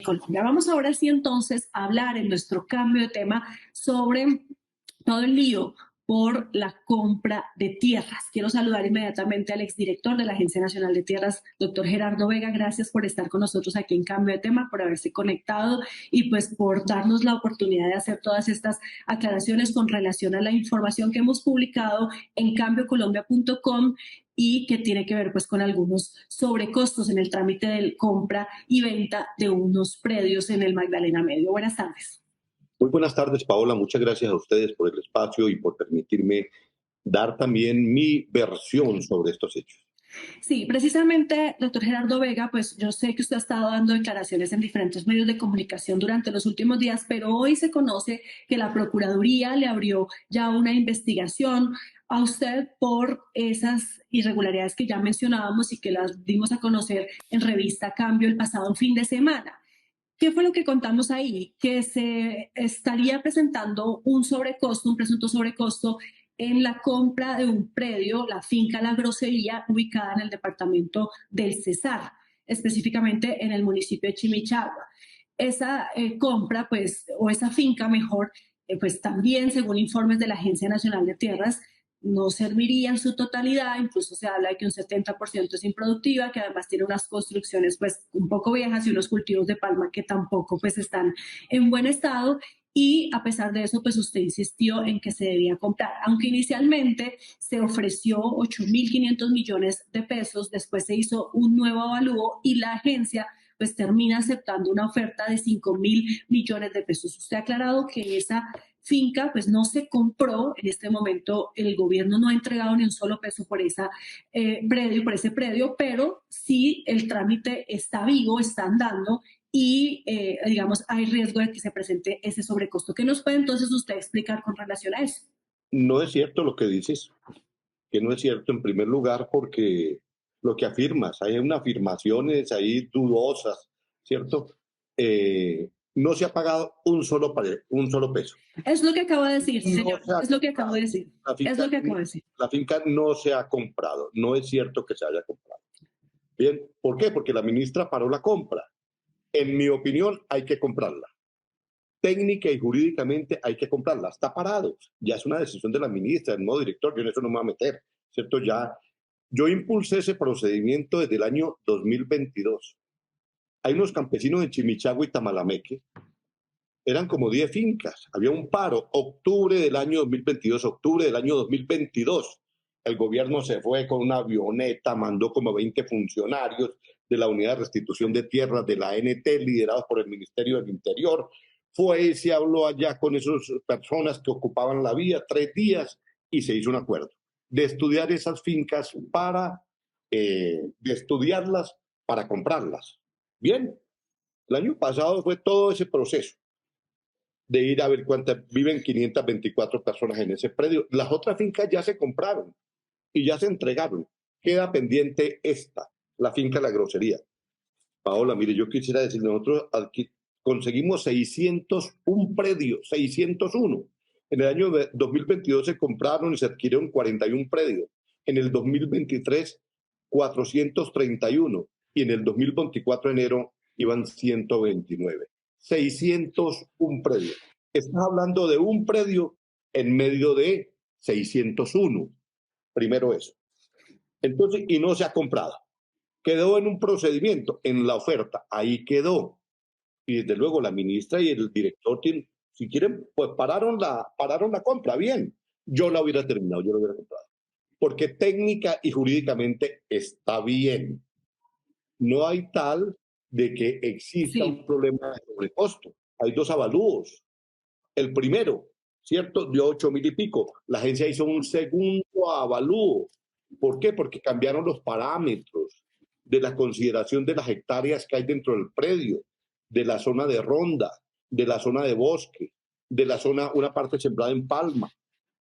Colombia. Vamos ahora sí entonces a hablar en nuestro cambio de tema sobre todo el lío por la compra de tierras. Quiero saludar inmediatamente al exdirector de la Agencia Nacional de Tierras, doctor Gerardo Vega. Gracias por estar con nosotros aquí en Cambio de Tema, por haberse conectado y pues por darnos la oportunidad de hacer todas estas aclaraciones con relación a la información que hemos publicado en cambiocolombia.com y que tiene que ver pues con algunos sobrecostos en el trámite de compra y venta de unos predios en el Magdalena Medio. Buenas tardes. Muy buenas tardes, Paola. Muchas gracias a ustedes por el espacio y por permitirme dar también mi versión sobre estos hechos. Sí, precisamente, doctor Gerardo Vega, pues yo sé que usted ha estado dando declaraciones en diferentes medios de comunicación durante los últimos días, pero hoy se conoce que la Procuraduría le abrió ya una investigación a usted por esas irregularidades que ya mencionábamos y que las dimos a conocer en revista Cambio el pasado fin de semana. ¿Qué fue lo que contamos ahí? Que se estaría presentando un sobrecosto, un presunto sobrecosto en la compra de un predio, la finca La Grosería, ubicada en el departamento del Cesar, específicamente en el municipio de Chimichagua. Esa compra, pues, o esa finca mejor, pues también, según informes de la Agencia Nacional de Tierras, no serviría en su totalidad, incluso se habla de que un 70% es improductiva, que además tiene unas construcciones pues un poco viejas y unos cultivos de palma que tampoco pues están en buen estado, y a pesar de eso pues usted insistió en que se debía comprar, aunque inicialmente se ofreció 8.500 millones de pesos, después se hizo un nuevo avalúo y la agencia pues termina aceptando una oferta de 5.000 millones de pesos. Usted ha aclarado que esa finca pues no se compró. En este momento el gobierno no ha entregado ni un solo peso por ese predio, pero sí el trámite está vivo, está andando y digamos hay riesgo de que se presente ese sobrecosto. ¿Qué nos puede entonces usted explicar con relación a eso? No es cierto lo que dices, que no es cierto en primer lugar porque lo que afirmas, hay unas afirmaciones ahí dudosas, ¿cierto? No se ha pagado un solo peso. Es lo que acabo de decir, señor. Es lo que acabo de decir. La finca no se ha comprado. No es cierto que se haya comprado. Bien, ¿por qué? Porque la ministra paró la compra. En mi opinión, hay que comprarla. Técnica y jurídicamente hay que comprarla. Está parado. Ya es una decisión de la ministra, del nuevo director. Yo en eso no me voy a meter, ¿cierto? Ya, yo impulsé ese procedimiento desde el año 2022. Hay unos campesinos en Chimichagua y Tamalameque. Eran como 10 fincas. Había un paro. Octubre del año 2022. El gobierno se fue con una avioneta, mandó como 20 funcionarios de la Unidad de Restitución de Tierras de la ANT, liderados por el Ministerio del Interior. Fue y se habló allá con esas personas que ocupaban la vía 3 días y se hizo un acuerdo de estudiar esas fincas de estudiarlas para comprarlas. Bien, el año pasado fue todo ese proceso de ir a ver cuántas viven 524 personas en ese predio. Las otras fincas ya se compraron y ya se entregaron. Queda pendiente la finca La Grosería. Paola, mire, yo quisiera decir, nosotros aquí conseguimos 601 predios, 601. En el año 2022 se compraron y se adquirieron 41 predios. En el 2023, 431. Y en el 2024, enero, iban 129. 601 predios. Estás hablando de un predio en medio de 601. Primero eso. Entonces, y no se ha comprado. Quedó en un procedimiento, en la oferta, ahí quedó. Y desde luego la ministra y el director, si quieren, pues pararon la compra, bien. Yo la hubiera terminado, yo la hubiera comprado. Porque técnica y jurídicamente está bien. No hay tal de que exista un problema de sobrecosto. Hay 2 avalúos. El primero, ¿cierto? Dio 8.000 y pico. La agencia hizo un segundo avalúo. ¿Por qué? Porque cambiaron los parámetros de la consideración de las hectáreas que hay dentro del predio, de la zona de ronda, de la zona de bosque, de la zona, una parte sembrada en palma.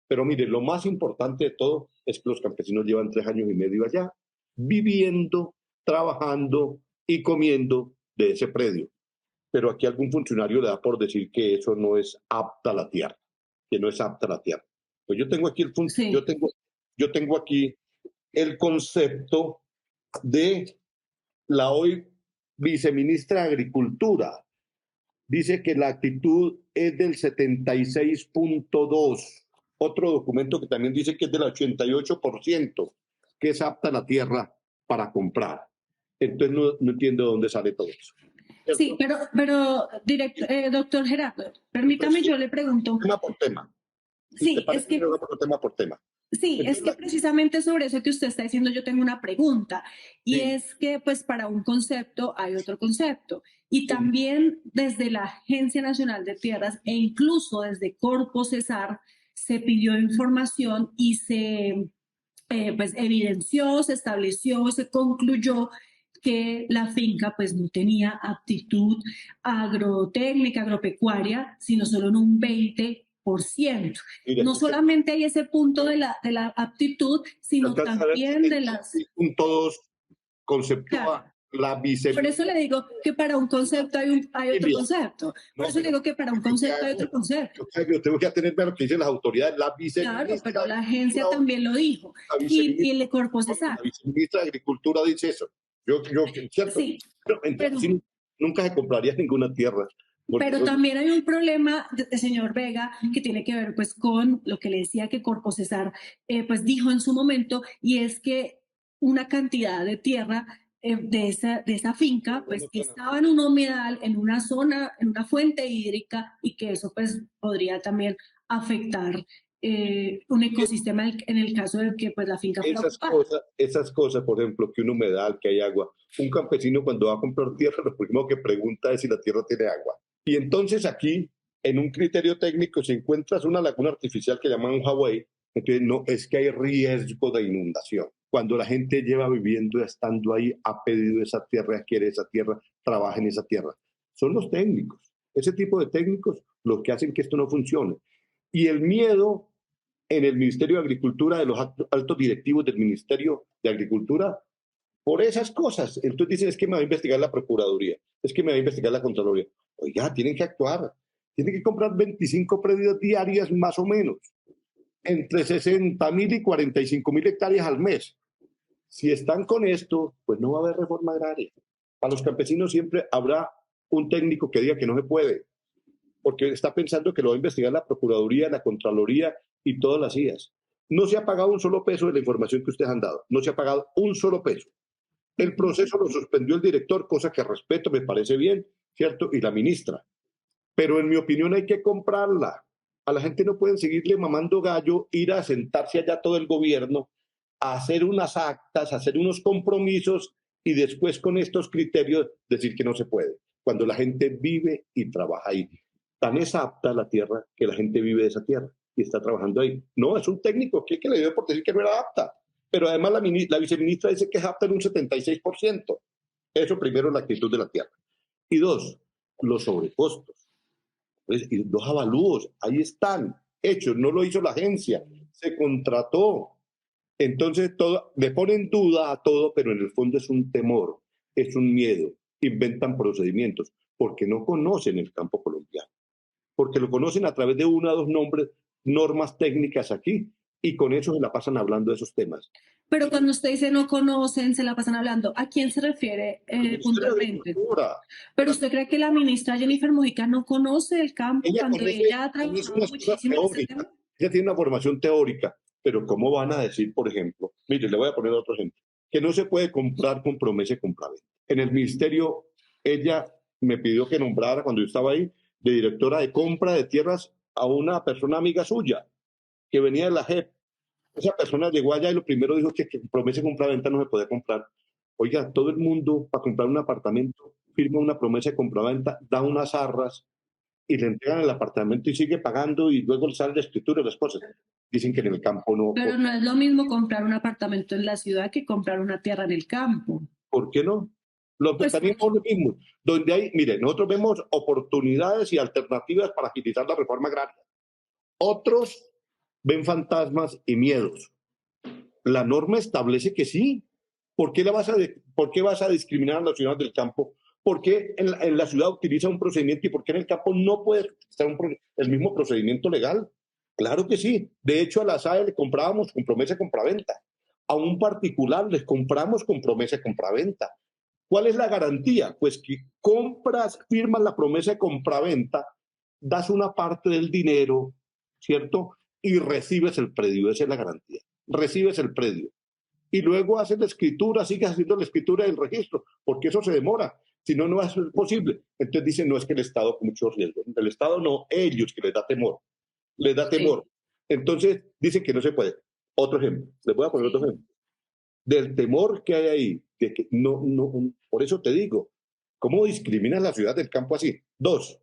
Pero mire, lo más importante de todo es que los campesinos llevan 3 años y medio allá, viviendo, trabajando y comiendo de ese predio. Pero aquí algún funcionario le da por decir que eso no es apta a la tierra, que no es apta a la tierra. Pues yo tengo aquí yo tengo aquí el concepto de la hoy viceministra de Agricultura, dice que la actitud es del 76.2. Otro documento que también dice que es del 88%, que es apta la tierra para comprar. Entonces no entiendo de dónde sale todo eso. Sí, pero doctor Gerardo, permítame, yo le pregunto. Tema por tema. Sí, es que tema por tema. Sí, es que precisamente sobre eso que usted está diciendo yo tengo una pregunta y es que pues para un concepto hay otro concepto y también desde la Agencia Nacional de Tierras e incluso desde Corpo Cesar se pidió información y se pues evidenció, se estableció, se concluyó que la finca pues no tenía aptitud agrotécnica, agropecuaria, sino solo en un 20%. No solamente hay ese punto de la aptitud, sino también de las... Puntos conceptuales. La Por eso le digo que para un concepto hay otro concepto. Por eso le digo que para un concepto hay otro concepto. Yo tengo que atenerme a lo que dicen las autoridades. La Claro, pero la agencia también lo dijo. Y el Corpo Cesar. La viceministra de Agricultura dice eso. ¿Cierto? Sí. Entonces, nunca se compraría ninguna tierra. Pero también hay un problema, señor Vega, que tiene que ver pues con lo que le decía que Corpo Cesar pues dijo en su momento, y es que una cantidad de tierra de esa finca pues estaba en un humedal, en una zona, en una fuente hídrica, y que eso pues podría también afectar un ecosistema en el caso de que pues la finca fuera ocupada. Esas cosas, por ejemplo, que un humedal, que hay agua. Un campesino cuando va a comprar tierra, lo primero que pregunta es si la tierra tiene agua. Y entonces aquí, en un criterio técnico, si encuentras una laguna artificial que llaman un Hawái, entonces no, es que hay riesgo de inundación. Cuando la gente lleva viviendo, estando ahí, ha pedido esa tierra, quiere esa tierra, trabaja en esa tierra. Son los técnicos. Ese tipo de técnicos los que hacen que esto no funcione. Y el miedo en el Ministerio de Agricultura, de los altos directivos del Ministerio de Agricultura, por esas cosas. Entonces dicen, es que me va a investigar la Procuraduría, es que me va a investigar la Contraloría. Oiga, tienen que actuar. Tienen que comprar 25 predios diarias más o menos, entre 60.000 y 45.000 hectáreas al mes. Si están con esto, pues no va a haber reforma agraria. Para los campesinos siempre habrá un técnico que diga que no se puede, porque está pensando que lo va a investigar la Procuraduría, la Contraloría y todas las IAS. No se ha pagado un solo peso de la información que ustedes han dado. No se ha pagado un solo peso. El proceso lo suspendió el director, cosa que respeto, me parece bien, ¿cierto? Y la ministra. Pero en mi opinión hay que comprarla. A la gente no pueden seguirle mamando gallo, ir a sentarse allá todo el gobierno, a hacer unas actas, a hacer unos compromisos y después con estos criterios decir que no se puede. Cuando la gente vive y trabaja ahí. Tan es apta la tierra que la gente vive de esa tierra y está trabajando ahí. No, es un técnico que le dio por decir que no era apta. Pero además la viceministra dice que es apta en un 76%. Eso primero, la actitud de la tierra. Y dos, los sobrecostos. Pues, y los avalúos, ahí están, hechos, no lo hizo la agencia, se contrató. Entonces todo, le ponen duda a todo, pero en el fondo es un temor, es un miedo. Inventan procedimientos porque no conocen el campo colombiano, porque lo conocen a través de una o dos normas técnicas aquí, y con eso se la pasan hablando de esos temas. Pero cuando usted dice no conocen, se la pasan hablando, ¿a quién se refiere puntualmente? Pero usted cree que la ministra Jennifer Mojica no conoce el campo cuando ella ha trabajado muchísimo en ese tema. Ella tiene una formación teórica, pero ¿cómo van a decir, por ejemplo? Mire, le voy a poner otro ejemplo, que no se puede comprar con promesa y compraventa. En el ministerio, ella me pidió que nombrara, cuando yo estaba ahí, de directora de compra de tierras a una persona amiga suya, que venía de la JEP. Esa persona llegó allá y lo primero dijo que promesa y compraventa no se podía comprar. Oiga, todo el mundo para comprar un apartamento firma una promesa de compraventa, da unas arras y le entregan el apartamento y sigue pagando y luego sale la escritura y las cosas. Dicen que en el campo no. Pero no es lo mismo comprar un apartamento en la ciudad que comprar una tierra en el campo. ¿Por qué no? Pues también por lo mismo. Donde hay, mire, nosotros vemos oportunidades y alternativas para agilizar la reforma agraria. Otros ven fantasmas y miedos. La norma establece que sí. ¿Por qué vas a discriminar a los ciudadanos del campo? ¿Por qué en la ciudad utiliza un procedimiento y por qué en el campo no puede estar el mismo procedimiento legal? Claro que sí. De hecho, a la SAE le comprábamos con promesa de compraventa. A un particular les compramos con promesa de compraventa. ¿Cuál es la garantía? Pues que compras, firmas la promesa de compraventa, das una parte del dinero, ¿cierto? Y recibes el predio, esa es la garantía. Recibes el predio. Y luego haces la escritura, sigues haciendo la escritura del registro, porque eso se demora. Si no, no va a ser posible. Entonces dicen, no es que el Estado con mucho riesgo. El Estado no, ellos que les da temor. Les da temor. Sí, Entonces dicen que no se puede. Otro ejemplo. Les voy a poner otro sí. ejemplo. Del temor que hay ahí, de que por eso te digo, ¿cómo discriminas la ciudad del campo así? Dos,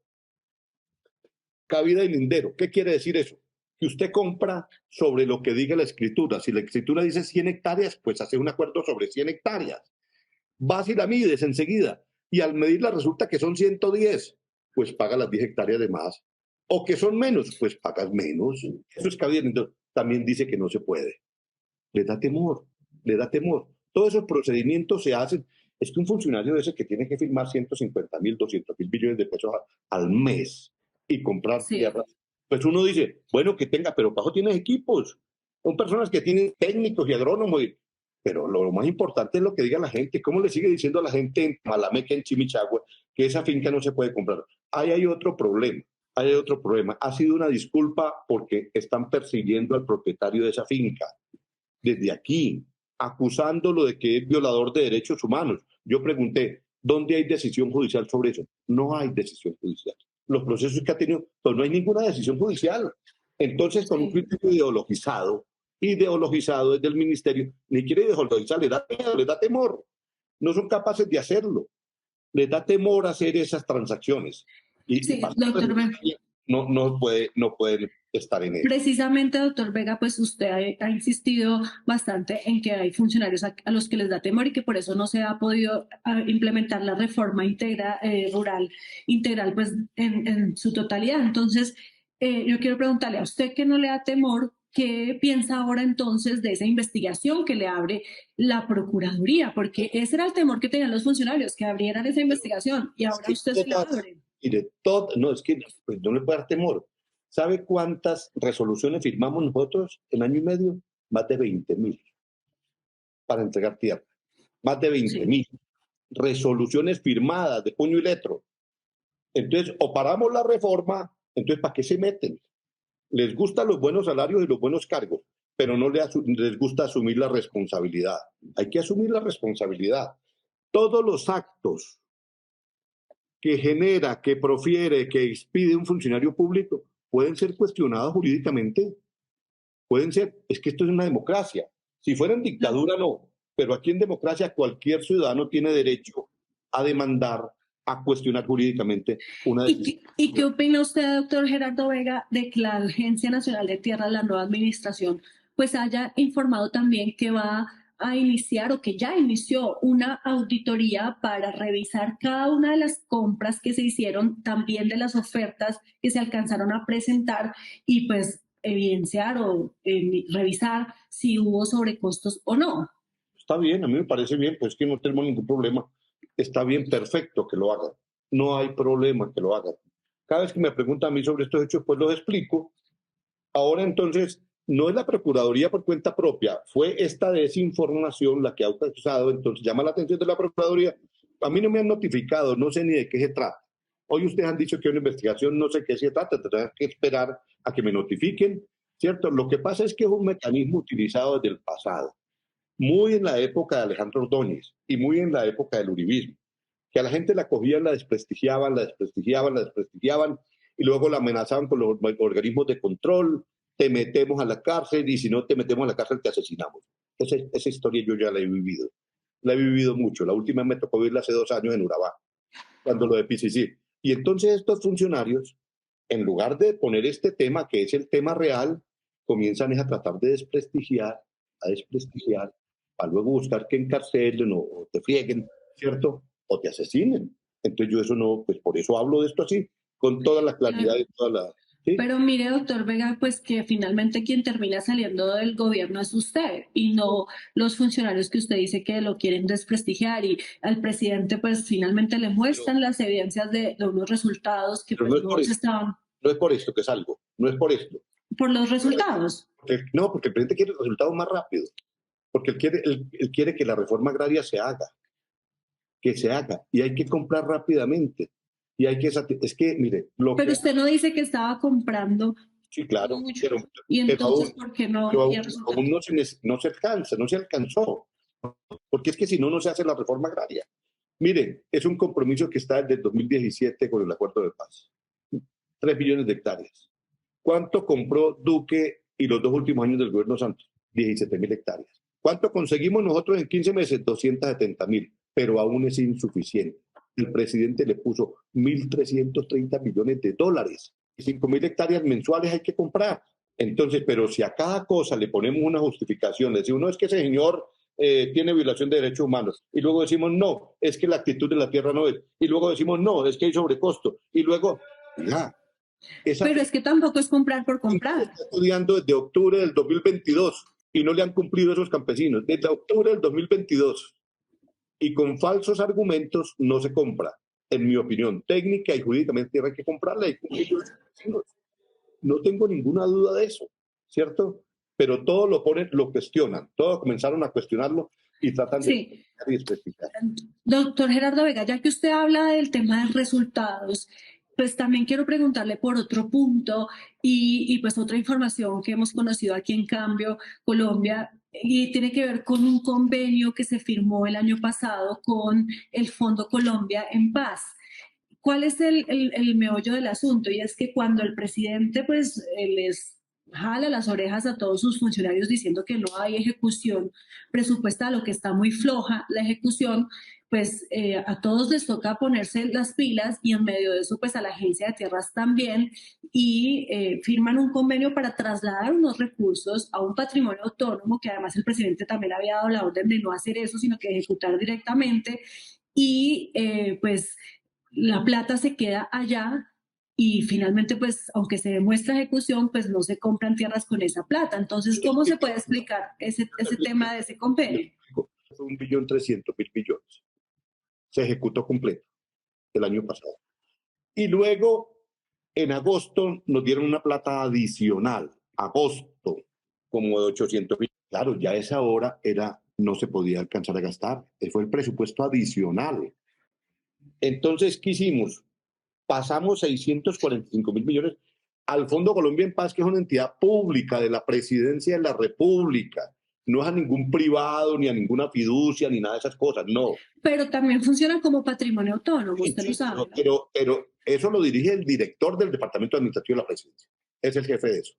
cabida y lindero. ¿Qué quiere decir eso? Que usted compra sobre lo que diga la escritura. Si la escritura dice 100 hectáreas, pues hace un acuerdo sobre 100 hectáreas. Vas y la mides enseguida. Y al medirla resulta que son 110, pues paga las 10 hectáreas de más. O que son menos, pues pagas menos. Eso es cabida y lindero. También dice que no se puede. Le da temor, le da temor. Todos esos procedimientos se hacen. Es que un funcionario de ese que tiene que firmar 150.000, 200.000 billones de pesos al mes y comprar Sí. tierras, pues uno dice, bueno, que tenga, pero Pajo tiene equipos. Son personas que tienen técnicos y agrónomos. Pero lo más importante es lo que diga la gente. ¿Cómo le sigue diciendo a la gente en Malameque, en Chimichagua, que esa finca no se puede comprar? Ahí hay otro problema. Ahí hay otro problema. Ha sido una disculpa porque están persiguiendo al propietario de esa finca desde aquí, acusándolo de que es violador de derechos humanos. Yo pregunté, ¿dónde hay decisión judicial sobre eso? No hay decisión judicial. Los procesos que ha tenido, pues no hay ninguna decisión judicial. Entonces, con un Sí. criterio ideologizado desde el ministerio, ni quiere ideologizar, le da miedo, le da temor. No son capaces de hacerlo. Les da temor hacer esas transacciones. Y Sí, pasar doctor. no pueden estar en ello. Precisamente, doctor Vega, pues usted ha insistido bastante en que hay funcionarios a los que les da temor y que por eso no se ha podido implementar la reforma rural integral pues en su totalidad. Entonces, yo quiero preguntarle a usted que no le da temor, ¿qué piensa ahora entonces de esa investigación que le abre la Procuraduría? Porque ese era el temor que tenían los funcionarios, que abrieran esa investigación y Es ahora que usted se la abre. y de todo, no, es que pues, no le puede dar temor. ¿Sabe cuántas resoluciones firmamos nosotros en año y medio? Más de 20.000 para entregar tierra. Más de veinte Sí. mil resoluciones firmadas de puño y letro. Entonces, o paramos la reforma, entonces, ¿para qué se meten? Les gustan los buenos salarios y los buenos cargos, pero no les gusta asumir la responsabilidad. Hay que asumir la responsabilidad. Todos los actos que genera, que profiere, que expide un funcionario público, pueden ser cuestionados jurídicamente, pueden ser, es que esto es una democracia. Si fuera en dictadura, no, pero aquí en democracia cualquier ciudadano tiene derecho a demandar, a cuestionar jurídicamente una decisión. Y qué opina usted, doctor Gerardo Vega, de que la Agencia Nacional de Tierra, la nueva administración, pues haya informado también que va a iniciar o que ya inició una auditoría para revisar cada una de las compras que se hicieron, también de las ofertas que se alcanzaron a presentar y pues evidenciar o revisar si hubo sobrecostos o no? Está bien, a mí me parece bien, pues que no tenemos ningún problema. Está bien, perfecto que lo hagan. No hay problema que lo hagan. Cada vez que me preguntan a mí sobre estos hechos, pues los explico. Ahora entonces, no es la Procuraduría por cuenta propia, fue esta desinformación la que ha causado, entonces llama la atención de la Procuraduría. A mí no me han notificado, no sé ni de qué se trata. Hoy ustedes han dicho que hay una investigación, no sé qué se trata, tendrán que esperar a que me notifiquen, ¿cierto? Lo que pasa es que es un mecanismo utilizado desde el pasado, muy en la época de Alejandro Ordóñez y muy en la época del uribismo, que a la gente la cogían, la desprestigiaban, la desprestigiaban, la desprestigiaban, y luego la amenazaban con los organismos de control, te metemos a la cárcel y si no te metemos a la cárcel te asesinamos. Esa historia yo ya la he vivido mucho. La última me tocó vivirla hace 2 años en Urabá, cuando lo de PCC. Y entonces estos funcionarios, en lugar de poner este tema, que es el tema real, comienzan a tratar de desprestigiar, para luego buscar que encarcelen o te frieguen, ¿cierto? O te asesinen. Entonces yo eso no, pues por eso hablo de esto así, con toda la claridad y toda la... ¿sí? Pero mire, doctor Vega, pues que finalmente quien termina saliendo del gobierno es usted y no los funcionarios que usted dice que lo quieren desprestigiar y al presidente pues finalmente le Pero, muestran las evidencias de unos resultados que pero no pues es por no se esto, estaban no es por esto que salgo, no es por esto. por los resultados. No, porque el presidente quiere resultados más rápido, porque él quiere que la reforma agraria se haga. que se haga y hay que comprar rápidamente. Y hay que, es que, mire, Pero usted no dice que estaba comprando sí, claro, mucho, y entonces, aún, ¿por qué no pero había resultados? aún no se alcanza, no se alcanzó, porque es que si no, no se hace la reforma agraria. Miren, es un compromiso que está desde el 2017 con el acuerdo de paz. 3 millones de hectáreas. ¿Cuánto compró Duque y los 2 últimos años del gobierno Santos? 17.000 hectáreas. ¿Cuánto conseguimos nosotros en 15 meses? 270.000, pero aún es insuficiente. El presidente le puso 1.330 millones de dólares. 5.000 hectáreas mensuales hay que comprar. Entonces, pero si a cada cosa le ponemos una justificación, le decimos, no, es que ese señor tiene violación de derechos humanos, y luego decimos, no, es que la actitud de la tierra no es, y luego decimos, no, es que hay sobrecosto, y luego, ya, esa Pero es que tampoco es comprar por comprar. está estudiando desde octubre del 2022 y no le han cumplido esos campesinos. Desde octubre del 2022 y con falsos argumentos no se compra. En mi opinión, técnica y jurídicamente hay que comprarla y cumplirlos. No tengo ninguna duda de eso, ¿cierto? Pero todo lo ponen, lo cuestionan, todos comenzaron a cuestionarlo y tratan de explicar. Doctor Gerardo Vega, ya que usted habla del tema de resultados, pues también quiero preguntarle por otro punto y pues otra información que hemos conocido aquí en Cambio Colombia, y tiene que ver con un convenio que se firmó el año pasado con el Fondo Colombia en Paz. ¿Cuál es el meollo del asunto? Y es que cuando el presidente pues les jala las orejas a todos sus funcionarios diciendo que no hay ejecución presupuestal, lo que está muy floja la ejecución, pues a todos les toca ponerse las pilas y en medio de eso pues a la Agencia de Tierras también, y firman un convenio para trasladar unos recursos a un patrimonio autónomo, que además el presidente también había dado la orden de no hacer eso, sino que ejecutar directamente, y pues la plata se queda allá y finalmente, pues, aunque se demuestra ejecución, pues no se compran tierras con esa plata. Entonces, ¿cómo se puede explicar ese tema de ese convenio? 1.300.000 millones. Se ejecutó completo el año pasado. Y luego, en agosto, nos dieron una plata adicional. Agosto, como de 800.000. Claro, ya esa hora no se podía alcanzar a gastar. Fue el presupuesto adicional. Entonces, ¿qué hicimos? Pasamos 645.000 millones al Fondo Colombia en Paz, que es una entidad pública de la Presidencia de la República. No es a ningún privado, ni a ninguna fiducia, ni nada de esas cosas, no. Pero también funciona como patrimonio autónomo, usted lo sabe, ¿no? Pero eso lo dirige el director del Departamento Administrativo de la Presidencia. Es el jefe de eso.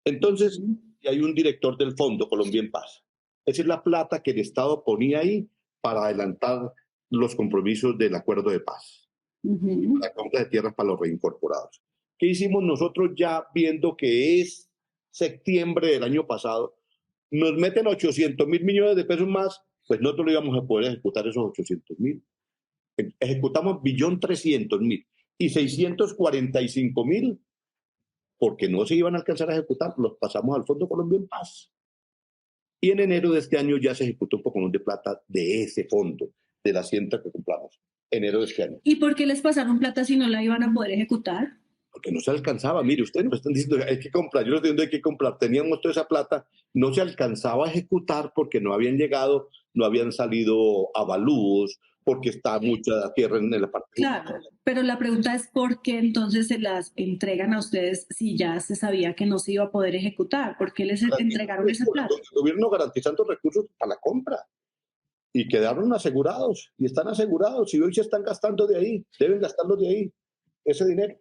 Entonces, hay un director del Fondo Colombia en Paz. Esa es la plata que el Estado ponía ahí para adelantar los compromisos del acuerdo de paz. La compra de tierras para los reincorporados. ¿Qué hicimos nosotros ya viendo que es septiembre del año pasado? Nos meten 800.000 millones de pesos más, pues nosotros no íbamos a poder ejecutar esos 800.000. Ejecutamos 1.300.000 y 645.000 porque no se iban a alcanzar a ejecutar, los pasamos al Fondo Colombia en Paz. Y en enero de este año ya se ejecutó un poco más de plata de ese fondo, de la hacienda que compramos, enero de este año. ¿Y por qué les pasaron plata si no la iban a poder ejecutar? Porque no se alcanzaba. Mire, ustedes nos están diciendo hay que comprar, yo les estoy diciendo hay que comprar. Teníamos toda esa plata, no se alcanzaba a ejecutar porque no habían llegado, no habían salido avalúos, porque está mucha tierra en la parte. Claro, pero la pregunta es por qué entonces se las entregan a ustedes si ya se sabía que no se iba a poder ejecutar. ¿Por qué les entregaron esa plata? El gobierno garantizando recursos para la compra. Y quedaron asegurados, y están asegurados, y hoy se están gastando de ahí, deben gastarlo de ahí, ese dinero.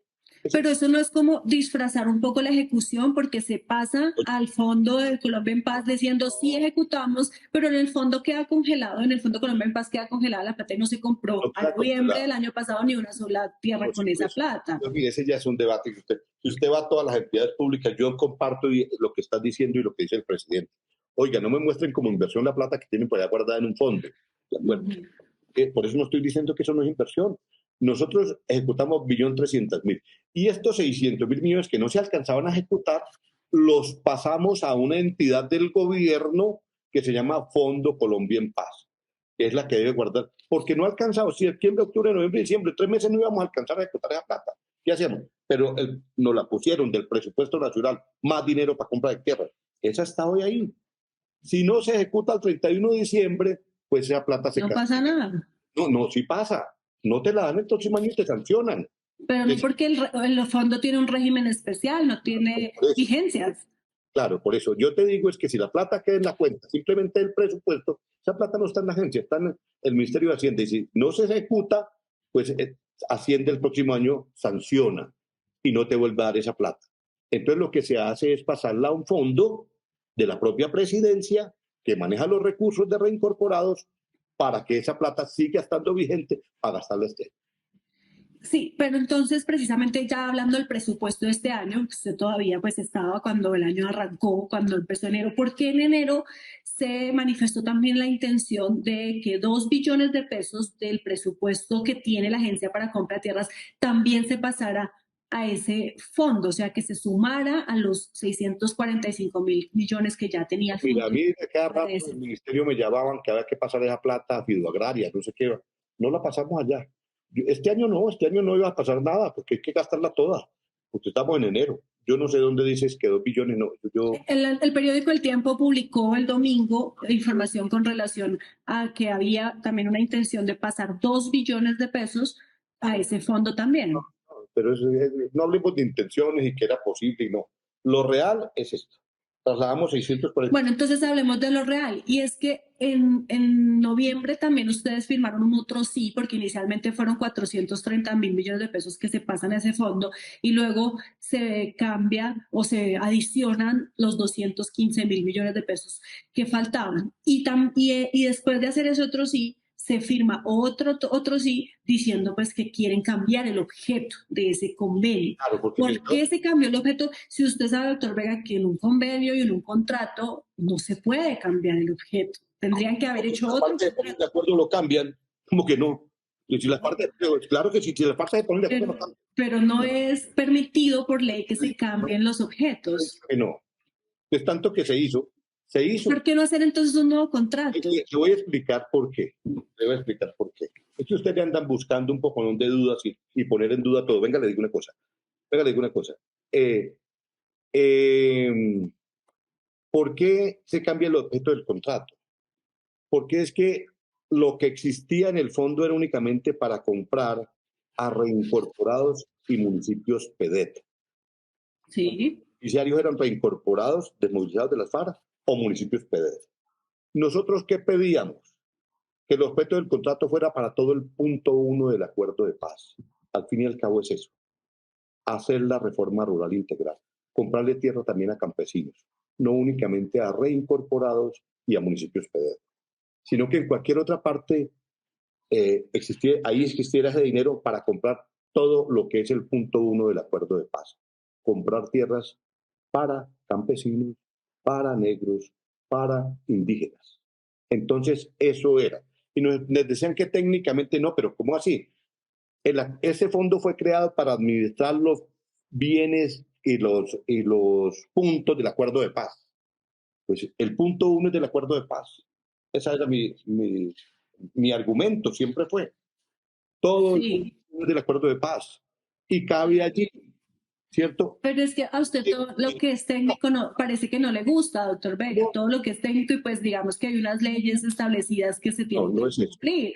Pero eso no es como disfrazar un poco la ejecución, porque se pasa al Fondo de Colombia en Paz diciendo sí ejecutamos, pero en el fondo queda congelado, en el Fondo Colombia en Paz queda congelada la plata y no se compró a noviembre del año pasado ni una sola tierra con esa plata. Mire, ese ya es un debate que si usted va a todas las entidades públicas, yo comparto lo que estás diciendo y lo que dice el presidente. Oiga, no me muestren como inversión la plata que tienen por allá guardada en un fondo. ¿De acuerdo? Por eso no estoy diciendo que eso no es inversión. Nosotros ejecutamos 1.300.000 y estos 600.000 millones que no se alcanzaban a ejecutar los pasamos a una entidad del gobierno que se llama Fondo Colombia en Paz, que es la que debe guardar, porque no ha alcanzado septiembre, octubre, noviembre, diciembre, 3 meses no íbamos a alcanzar a ejecutar esa plata. ¿Qué hacemos? Pero nos la pusieron del presupuesto nacional, más dinero para compra de tierra. Esa está hoy ahí. Si no se ejecuta el 31 de diciembre, pues esa plata se no pasa nada. No, no, sí pasa. No te la dan el próximo año y te sancionan. Pero no porque el fondo tiene un régimen especial, no tiene Por eso, vigencias. claro, por eso yo te digo es que si la plata queda en la cuenta, simplemente el presupuesto, esa plata no está en la agencia, está en el Ministerio de Hacienda. Y si no se ejecuta, pues Hacienda el próximo año sanciona y no te vuelve a dar esa plata. Entonces lo que se hace es pasarla a un fondo de la propia presidencia que maneja los recursos de reincorporados para que esa plata siga estando vigente para gastarla este año. Sí, pero entonces precisamente ya hablando del presupuesto de este año, usted todavía pues estaba cuando el año arrancó, cuando empezó enero, porque en enero se manifestó también la intención de que 2 billones de pesos del presupuesto que tiene la Agencia para Compra de Tierras también se pasara a ese fondo, o sea, que se sumara a los 645.000 millones que ya tenía el Mira, a fondo. mí de cada rato el ministerio me llamaban que había que pasar esa plata a Fiduagraria, no sé qué, no la pasamos allá. Este año no iba a pasar nada, porque hay que gastarla toda, porque estamos en enero. Yo no sé dónde dices que 2 billones, no. El periódico El Tiempo publicó el domingo información con relación a que había también una intención de pasar 2 billones de pesos a ese fondo también. Pero no hablemos de intenciones y que era posible y no. Lo real es esto. Trasladamos 640. Bueno, entonces hablemos de lo real. Y es que en noviembre también ustedes firmaron un otro sí, porque inicialmente fueron 430.000 millones de pesos que se pasan a ese fondo y luego se cambia o se adicionan los 215.000 millones de pesos que faltaban. Y después de hacer ese otro sí, se firma otro sí diciendo pues que quieren cambiar el objeto de ese convenio. Claro, porque ¿Por qué se cambió el objeto? Si usted sabe, doctor Vega, que en un convenio y en un contrato no se puede cambiar el objeto. Tendrían que haber hecho la otro parte de contrato. acuerdo lo cambian, como que no. Y si las partes, claro que sí, si las partes se ponen de acuerdo, no cambian. Pero no es permitido por ley que se cambien los objetos. Que no. Es tanto que se hizo. Se hizo. ¿Por qué no hacer entonces un nuevo contrato? Le voy a explicar por qué. Le voy a explicar por qué. Es que ustedes andan buscando un poco de dudas y poner en duda todo. Venga, le digo una cosa. Venga, le digo una cosa. Eh, eh, ¿Por qué se cambia el objeto del contrato? Porque es que lo que existía en el fondo era únicamente para comprar a reincorporados y municipios PEDET. Sí. Beneficiarios eran reincorporados, desmovilizados de las FARC o municipios PEDET. ¿Nosotros qué pedíamos? Que el objeto del contrato fuera para todo el punto 1 del acuerdo de paz. Al fin y al cabo es eso, hacer la reforma rural integral, comprarle tierra también a campesinos, no únicamente a reincorporados y a municipios PEDET, sino que en cualquier otra parte ahí existiera ese dinero para comprar todo lo que es el punto 1 del acuerdo de paz. Comprar tierras para campesinos, para negros, para indígenas. Entonces, eso era. Y nos decían que técnicamente no, pero ¿cómo así? Ese fondo fue creado para administrar los bienes y los puntos del acuerdo de paz. Pues el punto 1 es del acuerdo de paz. Ese era mi argumento, siempre fue. Todo el Sí. punto del acuerdo de paz. Y cabe allí, ¿cierto? Pero es que a usted todo lo que es técnico no, parece que no le gusta, doctor Vega, No, todo lo que es técnico y pues digamos que hay unas leyes establecidas que se no, tienen no que es eso. cumplir.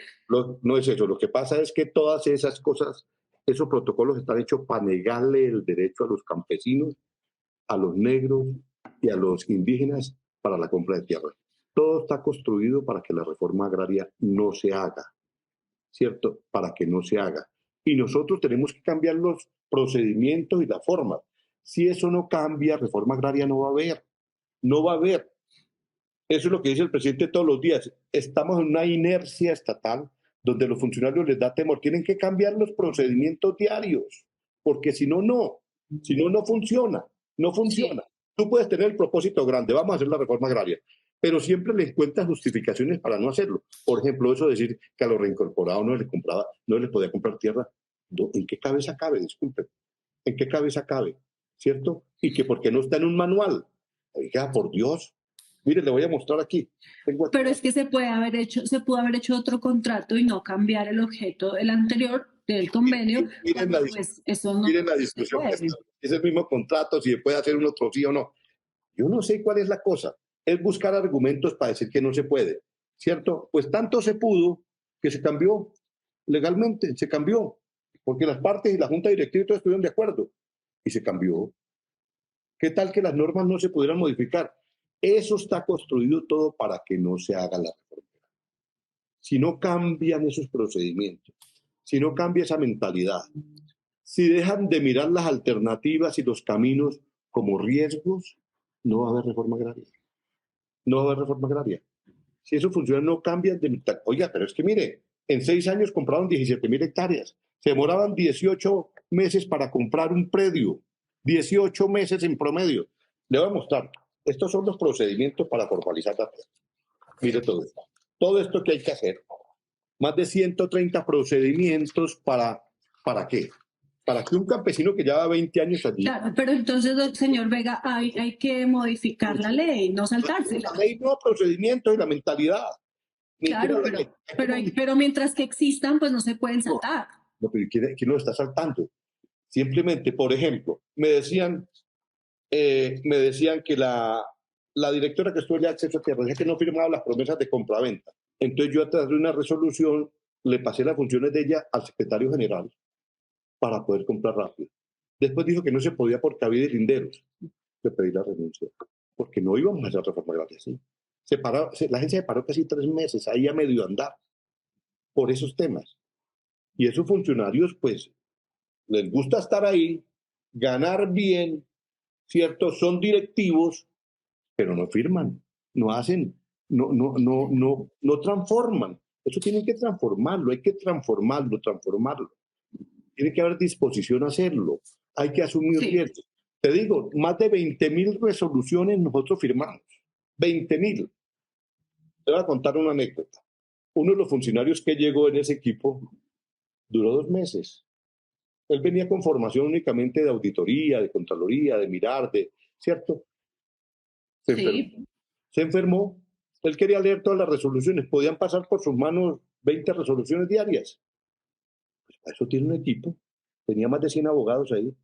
No es eso. Lo que pasa es que todas esas cosas, esos protocolos están hechos para negarle el derecho a los campesinos, a los negros y a los indígenas para la compra de tierra. Todo está construido para que la reforma agraria no se haga, ¿cierto? Para que no se haga. Y nosotros tenemos que cambiar los procedimientos y la forma. Si eso no cambia, reforma agraria no va a haber. No va a haber. Eso es lo que dice el presidente todos los días. Estamos en una inercia estatal donde los funcionarios les da temor. Tienen que cambiar los procedimientos diarios, porque si no, no. Si no, no funciona. No Sí. funciona. Tú puedes tener el propósito grande, vamos a hacer la reforma agraria, pero siempre le encuentras justificaciones para no hacerlo. Por ejemplo, eso de decir que a los reincorporados no les podía comprar tierra. ¿En qué cabeza cabe? Disculpen. ¿En qué cabeza cabe? ¿Cierto? Y que porque no está en un manual. Oiga, por Dios. Mire, le voy a mostrar aquí. Tengo aquí. Pero es que se pudo haber hecho otro contrato y no cambiar el objeto del anterior del convenio, Miren cuando la, pues eso no miren la se discusión que está. puede. Es el mismo contrato, si puede hacer un otro sí o no. Yo no sé cuál es la cosa. Es buscar argumentos para decir que no se puede. ¿Cierto? Pues tanto se pudo que se cambió legalmente, se cambió, porque las partes y la junta directiva y todos estuvieron de acuerdo y se cambió. ¿Qué tal que las normas no se pudieran modificar? Eso está construido todo para que no se haga la reforma. Si no cambian esos procedimientos, si no cambia esa mentalidad, si dejan de mirar las alternativas y los caminos como riesgos, no va a haber reforma agraria. No va a haber reforma agraria. Si eso funciona, no cambian de mitad. Oiga, pero es que mire, en 6 años compraron 17.000 hectáreas. Se demoraban 18 meses para comprar un predio. 18 meses en promedio. Le voy a mostrar. Estos son los procedimientos para formalizar la tierra. Mire todo esto. Todo esto que hay que hacer. Más de 130 procedimientos ¿para qué? Para que un campesino que lleva 20 años allí... Claro, pero entonces, señor Vega, hay que modificar la ley, no saltársela. La ley no, procedimientos y la mentalidad. Claro, pero mientras que existan, pues no se pueden saltar. No, pero ¿quién lo está saltando? Simplemente, por ejemplo, me decían que la directora que estuvo en Acceso a Tierra decía que no firmaba las promesas de compraventa. Entonces yo a través de una resolución le pasé las funciones de ella al secretario general para poder comprar rápido. Después dijo que no se podía por cabida y linderos. Le pedí la renuncia, porque no íbamos a hacer reforma agraria así. La agencia se paró casi 3 meses, ahí a medio andar, por esos temas. Y esos funcionarios, pues, les gusta estar ahí, ganar bien, ¿cierto? Son directivos, pero no firman, no hacen, no transforman. Eso tienen que transformarlo, hay que transformarlo. Tiene que haber disposición a hacerlo, hay que asumir riesgos. Te digo, más de 20.000 resoluciones nosotros firmamos, 20.000. Te voy a contar una anécdota. Uno de los funcionarios que llegó en ese equipo duró 2 meses. Él venía con formación únicamente de auditoría, de contraloría, de mirar, ¿cierto? Se enfermó. Él quería leer todas las resoluciones. Podían pasar por sus manos 20 resoluciones diarias. Pues para eso tiene un equipo. Tenía más de 100 abogados ahí.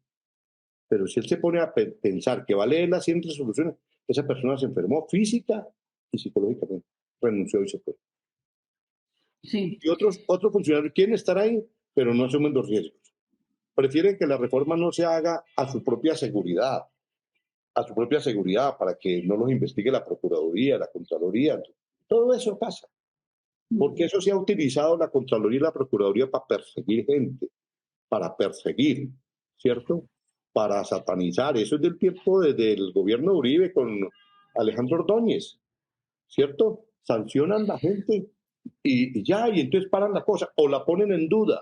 Pero si él se pone a pensar que va a leer las 100 resoluciones, esa persona se enfermó física y psicológicamente. Renunció y se fue. Sí. Y otros funcionarios quieren estar ahí, pero no asumen los riesgos. Prefieren que la reforma no se haga a su propia seguridad, para que no los investigue la Procuraduría, la Contraloría. Todo eso pasa. Porque eso se ha utilizado la Contraloría y la Procuraduría para perseguir gente, para perseguir, ¿cierto? Para satanizar. Eso es del tiempo del gobierno de Uribe con Alejandro Ordóñez, ¿cierto? Sancionan a la gente y entonces paran la cosa, o la ponen en duda,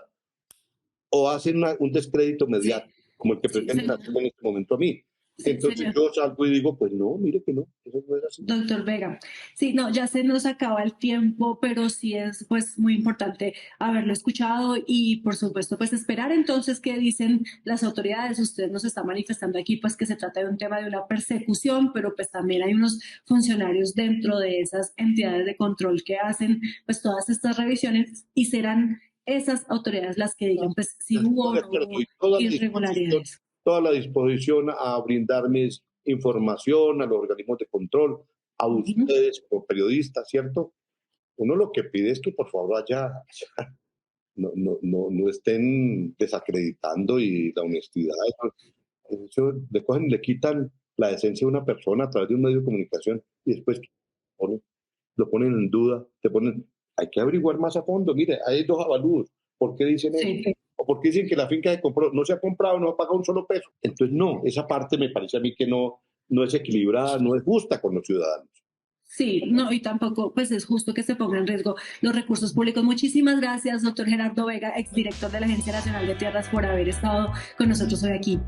o hacen un descrédito mediático, como el que pretenden hacer en este momento a mí. Entonces yo salgo y digo, pues no, mire que no, eso no es así. Doctor Vega, sí, no, ya se nos acaba el tiempo, pero sí es pues muy importante haberlo escuchado y por supuesto pues esperar entonces qué dicen las autoridades. Usted nos está manifestando aquí pues que se trata de un tema de una persecución, pero pues también hay unos funcionarios dentro de esas entidades de control que hacen pues todas estas revisiones y serán esas autoridades las que digan pues si hubo o no hubo irregularidades. Toda la disposición a brindarme información a los organismos de control, a ustedes como periodistas, ¿cierto? Uno lo que pide es que por favor no estén desacreditando y la honestidad. Eso le cogen y le quitan la decencia de una persona a través de un medio de comunicación y después lo ponen en duda, hay que averiguar más a fondo. Mire, hay 2 avalúos. ¿Por qué dicen eso? O porque dicen que la finca se compró, no se ha comprado, no ha pagado un solo peso. Entonces, no, esa parte me parece a mí que no es equilibrada, no es justa con los ciudadanos. Sí, no, y tampoco pues es justo que se pongan en riesgo los recursos públicos. Muchísimas gracias, doctor Gerardo Vega, exdirector de la Agencia Nacional de Tierras, por haber estado con nosotros hoy aquí.